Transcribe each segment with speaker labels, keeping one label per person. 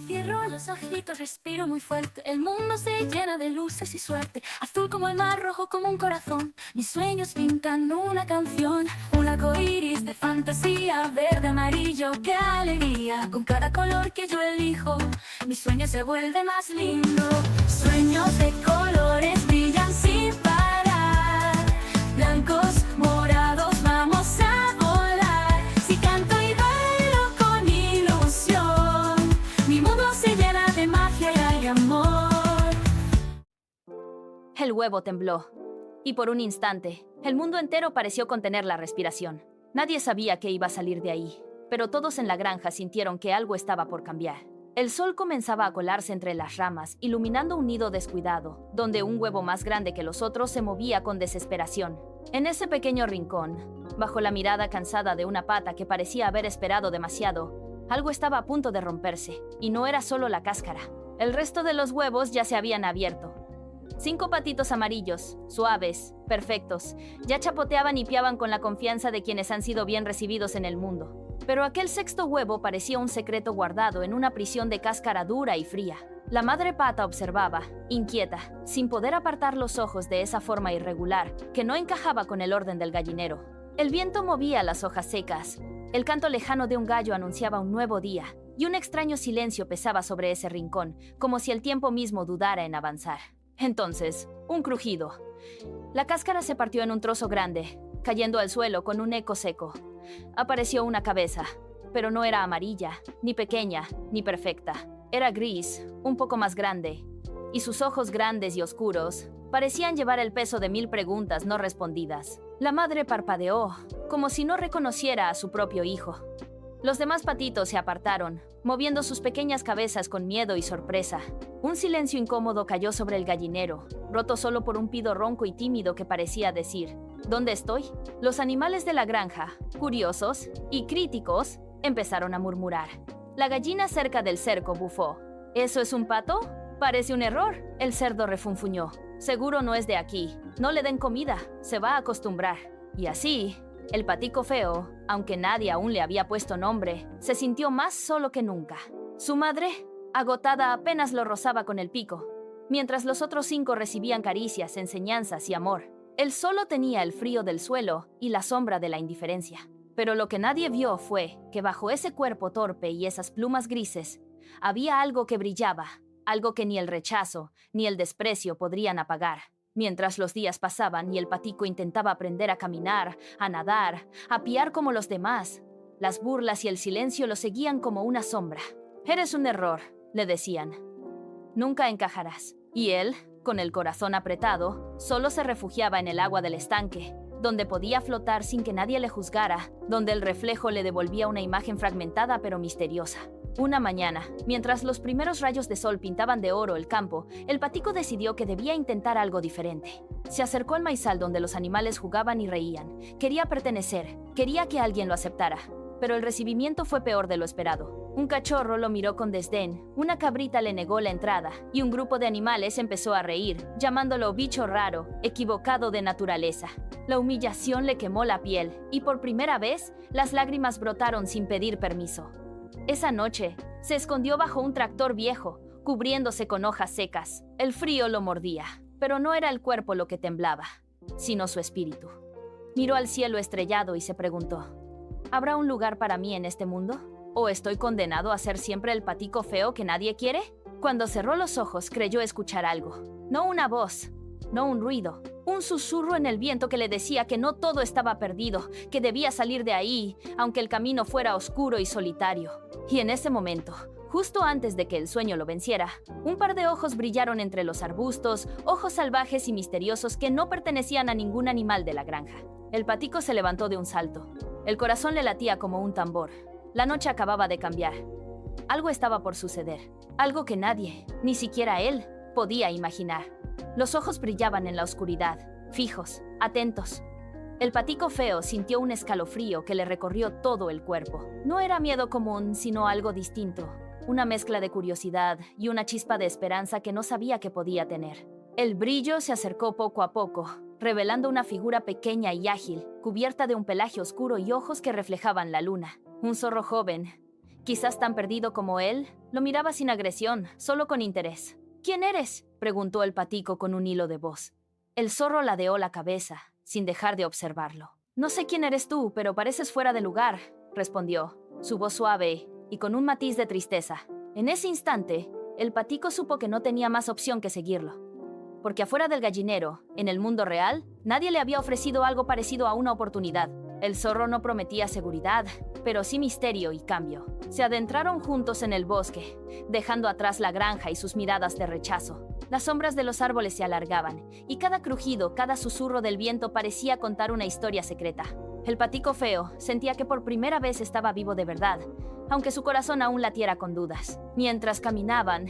Speaker 1: Cierro los ojitos, respiro muy fuerte. El mundo se llena de luces y suerte. Azul como el mar, rojo como un corazón. Mis sueños pintan una canción. Un arco iris de fantasía. Verde, amarillo, qué alegría. Con cada color que yo elijo, mi sueño se vuelve más lindo. Sueños de colores brillan sin parar. Blancos, morados, vamos a volar. Si canto y bailo con ilusión, mi mundo se llena de magia y amor.
Speaker 2: El huevo tembló, y por un instante, el mundo entero pareció contener la respiración. Nadie sabía qué iba a salir de ahí, pero todos en la granja sintieron que algo estaba por cambiar. El sol comenzaba a colarse entre las ramas, iluminando un nido descuidado, donde un huevo más grande que los otros se movía con desesperación. En ese pequeño rincón, bajo la mirada cansada de una pata que parecía haber esperado demasiado, algo estaba a punto de romperse, y no era solo la cáscara. El resto de los huevos ya se habían abierto. 5 patitos amarillos, suaves, perfectos, ya chapoteaban y piaban con la confianza de quienes han sido bien recibidos en el mundo. Pero aquel sexto huevo parecía un secreto guardado en una prisión de cáscara dura y fría. La madre pata observaba, inquieta, sin poder apartar los ojos de esa forma irregular que no encajaba con el orden del gallinero. El viento movía las hojas secas, el canto lejano de un gallo anunciaba un nuevo día, y un extraño silencio pesaba sobre ese rincón, como si el tiempo mismo dudara en avanzar. Entonces, un crujido. La cáscara se partió en un trozo grande, cayendo al suelo con un eco seco. Apareció una cabeza, pero no era amarilla, ni pequeña, ni perfecta. Era gris, un poco más grande, y sus ojos grandes y oscuros parecían llevar el peso de 1000 preguntas no respondidas. La madre parpadeó, como si no reconociera a su propio hijo. Los demás patitos se apartaron, moviendo sus pequeñas cabezas con miedo y sorpresa. Un silencio incómodo cayó sobre el gallinero, roto solo por un pido ronco y tímido que parecía decir: ¿dónde estoy? Los animales de la granja, curiosos y críticos, empezaron a murmurar. La gallina cerca del cerco bufó. ¿Eso es un pato? Parece un error. El cerdo refunfuñó. Seguro no es de aquí. No le den comida. Se va a acostumbrar. Y así, el patico feo, aunque nadie aún le había puesto nombre, se sintió más solo que nunca. Su madre, agotada, apenas lo rozaba con el pico, mientras los otros 5 recibían caricias, enseñanzas y amor. Él solo tenía el frío del suelo y la sombra de la indiferencia. Pero lo que nadie vio fue que bajo ese cuerpo torpe y esas plumas grises, había algo que brillaba, algo que ni el rechazo ni el desprecio podrían apagar. Mientras los días pasaban y el patico intentaba aprender a caminar, a nadar, a piar como los demás, las burlas y el silencio lo seguían como una sombra. «Eres un error», le decían. «Nunca encajarás». Y él, con el corazón apretado, solo se refugiaba en el agua del estanque, donde podía flotar sin que nadie le juzgara, donde el reflejo le devolvía una imagen fragmentada pero misteriosa. Una mañana, mientras los primeros rayos de sol pintaban de oro el campo, el patico decidió que debía intentar algo diferente. Se acercó al maizal donde los animales jugaban y reían. Quería pertenecer, quería que alguien lo aceptara. Pero el recibimiento fue peor de lo esperado. Un cachorro lo miró con desdén, una cabrita le negó la entrada, y un grupo de animales empezó a reír, llamándolo bicho raro, equivocado de naturaleza. La humillación le quemó la piel, y por primera vez, las lágrimas brotaron sin pedir permiso. Esa noche, se escondió bajo un tractor viejo, cubriéndose con hojas secas. El frío lo mordía, pero no era el cuerpo lo que temblaba, sino su espíritu. Miró al cielo estrellado y se preguntó: ¿habrá un lugar para mí en este mundo? ¿O estoy condenado a ser siempre el patico feo que nadie quiere? Cuando cerró los ojos, creyó escuchar algo. No una voz, no un ruido, un susurro en el viento que le decía que no todo estaba perdido, que debía salir de ahí, aunque el camino fuera oscuro y solitario. Y en ese momento, justo antes de que el sueño lo venciera, un par de ojos brillaron entre los arbustos, ojos salvajes y misteriosos que no pertenecían a ningún animal de la granja. El patico se levantó de un salto. El corazón le latía como un tambor. La noche acababa de cambiar. Algo estaba por suceder, algo que nadie, ni siquiera él, podía imaginar. Los ojos brillaban en la oscuridad, fijos, atentos. El patico feo sintió un escalofrío que le recorrió todo el cuerpo. No era miedo común, sino algo distinto, una mezcla de curiosidad y una chispa de esperanza que no sabía que podía tener. El brillo se acercó poco a poco, revelando una figura pequeña y ágil, cubierta de un pelaje oscuro y ojos que reflejaban la luna. Un zorro joven, quizás tan perdido como él, lo miraba sin agresión, solo con interés. ¿Quién eres?, preguntó el patico con un hilo de voz. El zorro ladeó la cabeza, sin dejar de observarlo. No sé quién eres tú, pero pareces fuera de lugar, respondió, su voz suave y con un matiz de tristeza. En ese instante, el patico supo que no tenía más opción que seguirlo. Porque afuera del gallinero, en el mundo real, nadie le había ofrecido algo parecido a una oportunidad. El zorro no prometía seguridad, pero sí misterio y cambio. Se adentraron juntos en el bosque, dejando atrás la granja y sus miradas de rechazo. Las sombras de los árboles se alargaban, y cada crujido, cada susurro del viento parecía contar una historia secreta. El patico feo sentía que por primera vez estaba vivo de verdad, aunque su corazón aún latiera con dudas. Mientras caminaban,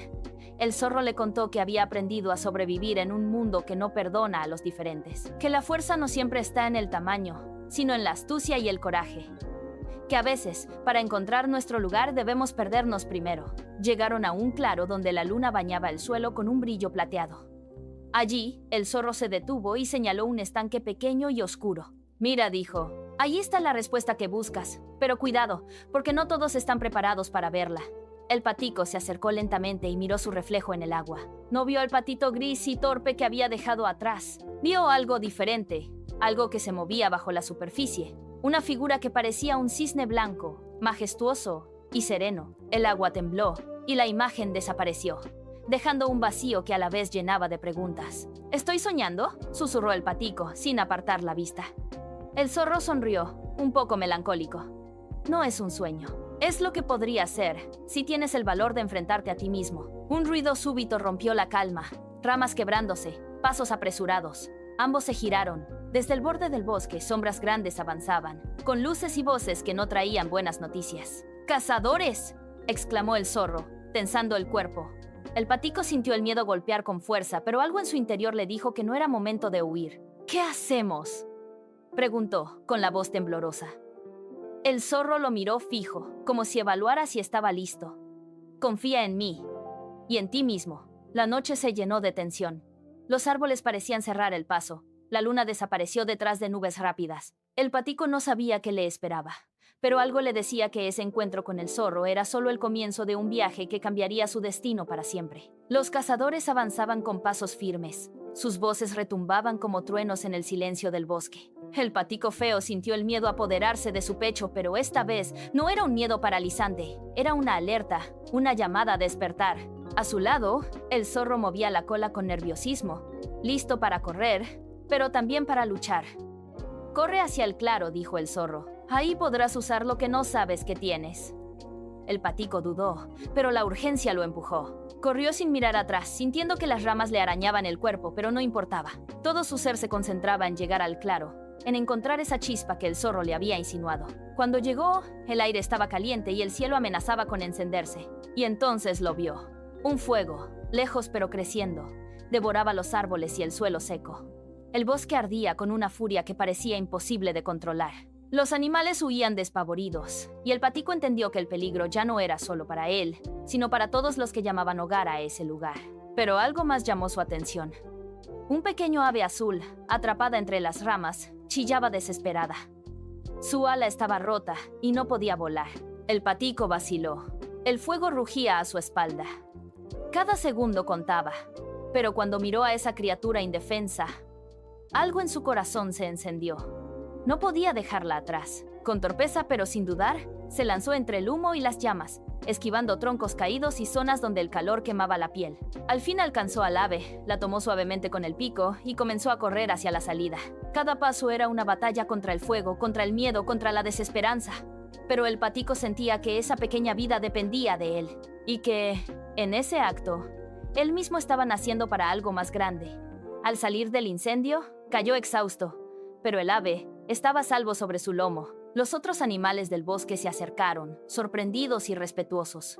Speaker 2: el zorro le contó que había aprendido a sobrevivir en un mundo que no perdona a los diferentes, que la fuerza no siempre está en el tamaño, sino en la astucia y el coraje. Que a veces, para encontrar nuestro lugar, debemos perdernos primero. Llegaron a un claro donde la luna bañaba el suelo con un brillo plateado. Allí, el zorro se detuvo y señaló un estanque pequeño y oscuro. Mira, dijo, allí está la respuesta que buscas, pero cuidado, porque no todos están preparados para verla. El patico se acercó lentamente y miró su reflejo en el agua. No vio al patito gris y torpe que había dejado atrás. Vio algo diferente, algo que se movía bajo la superficie. Una figura que parecía un cisne blanco, majestuoso y sereno. El agua tembló y la imagen desapareció, dejando un vacío que a la vez llenaba de preguntas. ¿Estoy soñando?, susurró el patico, sin apartar la vista. El zorro sonrió, un poco melancólico. No es un sueño. Es lo que podría ser, si tienes el valor de enfrentarte a ti mismo. Un ruido súbito rompió la calma, ramas quebrándose, pasos apresurados. Ambos se giraron. Desde el borde del bosque, sombras grandes avanzaban, con luces y voces que no traían buenas noticias. ¡Cazadores!, exclamó el zorro, tensando el cuerpo. El patico sintió el miedo golpear con fuerza, pero algo en su interior le dijo que no era momento de huir. ¿Qué hacemos?, preguntó, con la voz temblorosa. El zorro lo miró fijo, como si evaluara si estaba listo. Confía en mí y en ti mismo. La noche se llenó de tensión. Los árboles parecían cerrar el paso. La luna desapareció detrás de nubes rápidas. El patico no sabía qué le esperaba, pero algo le decía que ese encuentro con el zorro era solo el comienzo de un viaje que cambiaría su destino para siempre. Los cazadores avanzaban con pasos firmes. Sus voces retumbaban como truenos en el silencio del bosque. El patico feo sintió el miedo apoderarse de su pecho, pero esta vez no era un miedo paralizante. Era una alerta, una llamada a despertar. A su lado, el zorro movía la cola con nerviosismo, listo para correr, pero también para luchar. «Corre hacia el claro», dijo el zorro. «Ahí podrás usar lo que no sabes que tienes». El patico dudó, pero la urgencia lo empujó. Corrió sin mirar atrás, sintiendo que las ramas le arañaban el cuerpo, pero no importaba. Todo su ser se concentraba en llegar al claro, en encontrar esa chispa que el zorro le había insinuado. Cuando llegó, el aire estaba caliente y el cielo amenazaba con encenderse. Y entonces lo vio. Un fuego, lejos pero creciendo, devoraba los árboles y el suelo seco. El bosque ardía con una furia que parecía imposible de controlar. Los animales huían despavoridos, y el patico entendió que el peligro ya no era solo para él, sino para todos los que llamaban hogar a ese lugar. Pero algo más llamó su atención. Un pequeño ave azul, atrapada entre las ramas, chillaba desesperada. Su ala estaba rota y no podía volar. El patico vaciló. El fuego rugía a su espalda. Cada segundo contaba, pero cuando miró a esa criatura indefensa, algo en su corazón se encendió. No podía dejarla atrás. Con torpeza, pero sin dudar, se lanzó entre el humo y las llamas, esquivando troncos caídos y zonas donde el calor quemaba la piel. Al fin alcanzó al ave, la tomó suavemente con el pico y comenzó a correr hacia la salida. Cada paso era una batalla contra el fuego, contra el miedo, contra la desesperanza. Pero el patico sentía que esa pequeña vida dependía de él, y que, en ese acto, él mismo estaba naciendo para algo más grande. Al salir del incendio, cayó exhausto, pero el ave estaba a salvo sobre su lomo. Los otros animales del bosque se acercaron, sorprendidos y respetuosos.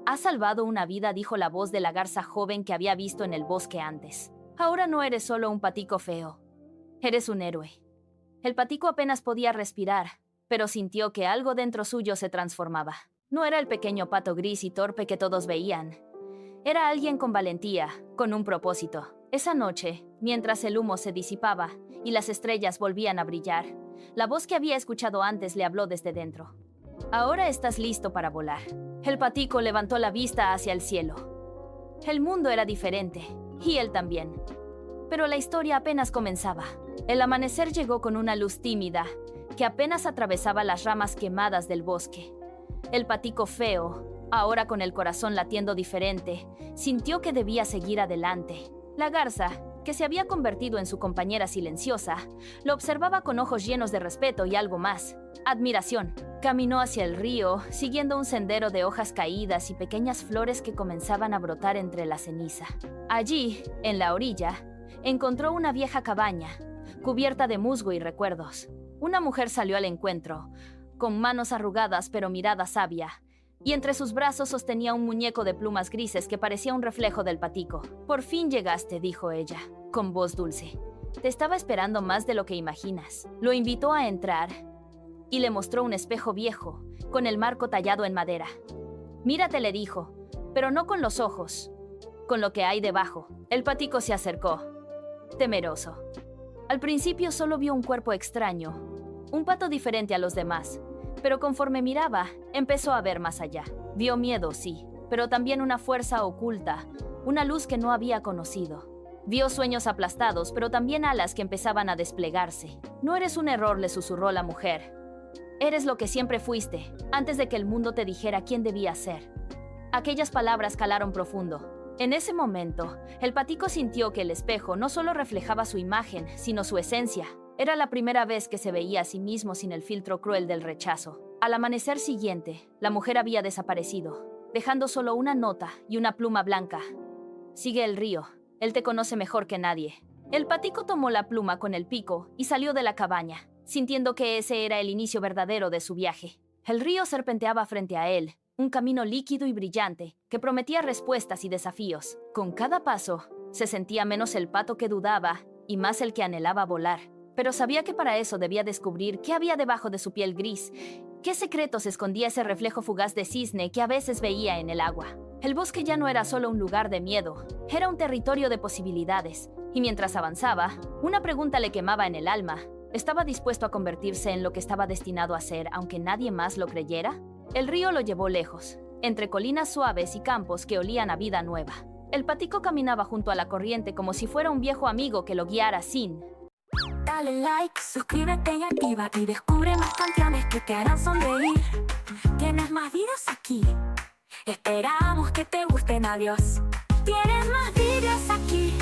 Speaker 2: «Has salvado una vida», dijo la voz de la garza joven que había visto en el bosque antes. «Ahora no eres solo un patico feo. Eres un héroe». El patico apenas podía respirar, pero sintió que algo dentro suyo se transformaba. No era el pequeño pato gris y torpe que todos veían. Era alguien con valentía, con un propósito. Esa noche, mientras el humo se disipaba y las estrellas volvían a brillar, la voz que había escuchado antes le habló desde dentro. Ahora estás listo para volar. El patico levantó la vista hacia el cielo. El mundo era diferente, y él también. Pero la historia apenas comenzaba. El amanecer llegó con una luz tímida, que apenas atravesaba las ramas quemadas del bosque. El patico feo, ahora con el corazón latiendo diferente, sintió que debía seguir adelante. La garza, que se había convertido en su compañera silenciosa, lo observaba con ojos llenos de respeto y algo más, admiración. Caminó hacia el río, siguiendo un sendero de hojas caídas y pequeñas flores que comenzaban a brotar entre la ceniza. Allí, en la orilla, encontró una vieja cabaña, cubierta de musgo y recuerdos. Una mujer salió al encuentro, con manos arrugadas pero mirada sabia, y entre sus brazos sostenía un muñeco de plumas grises que parecía un reflejo del patico. «Por fin llegaste», dijo ella, con voz dulce. «Te estaba esperando más de lo que imaginas». Lo invitó a entrar y le mostró un espejo viejo, con el marco tallado en madera. «Mírate», le dijo, «pero no con los ojos, con lo que hay debajo». El patico se acercó, temeroso. Al principio solo vio un cuerpo extraño, un pato diferente a los demás. Pero conforme miraba, empezó a ver más allá. Vio miedo, sí, pero también una fuerza oculta, una luz que no había conocido. Vio sueños aplastados, pero también alas que empezaban a desplegarse. «No eres un error», le susurró la mujer. «Eres lo que siempre fuiste, antes de que el mundo te dijera quién debías ser». Aquellas palabras calaron profundo. En ese momento, el patico sintió que el espejo no solo reflejaba su imagen, sino su esencia. Era la primera vez que se veía a sí mismo sin el filtro cruel del rechazo. Al amanecer siguiente, la mujer había desaparecido, dejando solo una nota y una pluma blanca. «Sigue el río, él te conoce mejor que nadie». El patico tomó la pluma con el pico y salió de la cabaña, sintiendo que ese era el inicio verdadero de su viaje. El río serpenteaba frente a él, un camino líquido y brillante que prometía respuestas y desafíos. Con cada paso, se sentía menos el pato que dudaba y más el que anhelaba volar. Pero sabía que para eso debía descubrir qué había debajo de su piel gris, qué secretos escondía ese reflejo fugaz de cisne que a veces veía en el agua. El bosque ya no era solo un lugar de miedo, era un territorio de posibilidades. Y mientras avanzaba, una pregunta le quemaba en el alma. ¿Estaba dispuesto a convertirse en lo que estaba destinado a ser, aunque nadie más lo creyera? El río lo llevó lejos, entre colinas suaves y campos que olían a vida nueva. El patico caminaba junto a la corriente como si fuera un viejo amigo que lo guiara sin...
Speaker 1: Dale like, suscríbete y activa y descubre más canciones que te harán sonreír. Tienes más videos aquí. Esperamos que te gusten. Adiós. Tienes más videos aquí.